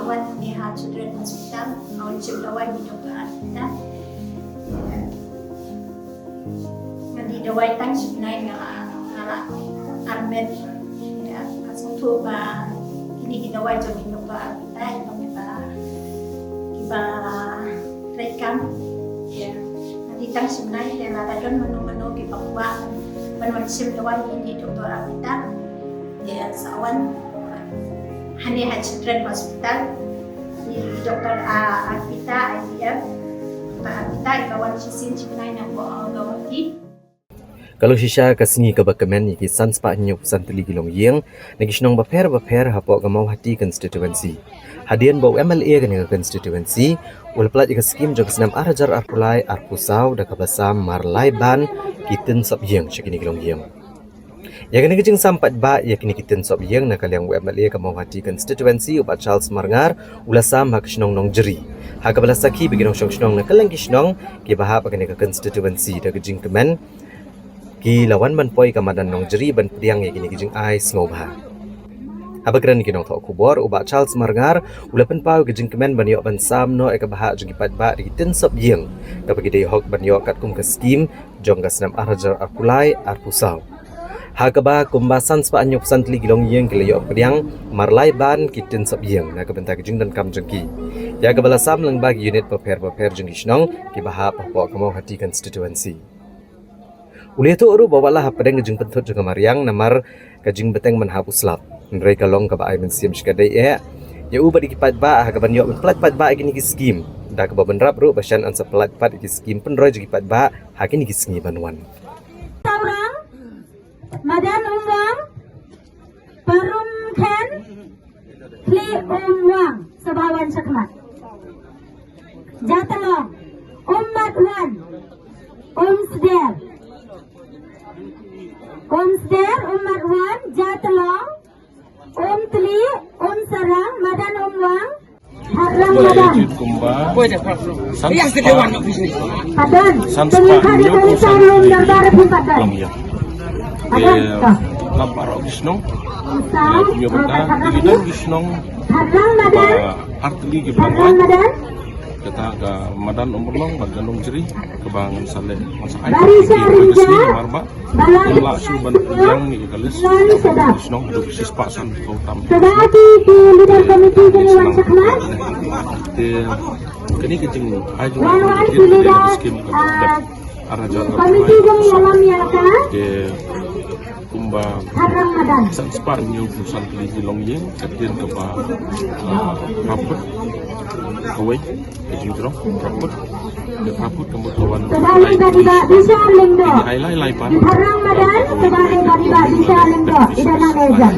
awan ni Children Hospital, awan dawai di Dr. Arpita. Di dawai tang sebenarnya ngala Armet ya langsung tu ba ini kita dawai jadi Dr. Arpita itu kita rekam ya di tang sebenarnya yang ada menu-menu di Papua penulis dawai ini Dr. Arpita ya sawan Hania Children Hospital di Dr. Arpita IVF Dr. Arpita ikawan sisin sebenarnya gawati. Kalau sisa kasini ke bakamen iki sanspa nyuk santili gilong yeng nagi snong baper hapo gamau hati konstituensi hadian bau MLA kan yang konstituensi ul plat ika skim jog senam arajar arpulai arpusau da kabasam marlai ban kiten sop yeng syakini gilong yeng ya kan ngejing sampat ba ya kini kiten sop yeng nakal yang MLA gamau hati konstituensi ubat Charles Marngar ulasam hak snong nong jeri hak balasaki biginong snong nakal yang kisnong ki bahap akan ke konstituensi da gejing kemen ki lawan ban poi kamadan nong jeri ban pediang ya kini kijing ai sngoba abagran ki nong thok kubor uba Charles Marngar ulapan pau kijing kemen ban yok ban sam no eka bahak jeng pat ba di tin sop yeng ka bagi dei hok ban yok kat kum ke skim jong ga senam arajar arpulai arpusau ha ka ba kumbasan spa anyuk santli gilong yeng ki yok pediang marlai ban ki tin sop yeng na ka benta kijing dan kam jengki ya ka bala sam lang bagi unit paper jeng kisnong ki bahak papo kamau hati konstituensi Uliah tu uru bawalah padang kejing pentut juga mariang namar kejing beteng menhapus lap. Mereka long ke baai mensiam sekadai ya ubat dikipat ba kaban yo plat pat ba gini skim. Da ke benrap ru basan ansa plat pat iki skim penroy jipat ba hakini kisngi banwan. Orang Madan Umwang Perum Ken Kli Umwang Sebawan Sakmat Jatalong Ummat Wan Umsder, Umar Wan, Jatalong, Tli, Sarang, Madan Umwang, Harlang Madan. Padan, Tengah di Kalisang Lum Darbar Padan. Lampar Gisnong, punya benda, Gidan Gisnong, Harlang Madan, Artli Harlang Giban, Madan. kata ke Madan Umurlong, Baganong Jeri, kebangan Saleh, masa air, Barisa Rinja, Marba, Balang Tolak Suban yang ni kalis, Gisnong, hidup sispasan, Kautam. Sedati di leader komiti Dewan Sakmat. Kini kecing, ayo Lawan di kita leader skim Arajar komiti Dewan Yaka. Kumba Harlang Madan. Sanspa new perusahaan televisi Longyeng kajian ke raput kawai kejing terong raput kemudian Sebalik badiba bisa lengdo. lai pan Harlang Madan sebalik badiba bisa lengdo. Idana Nezam.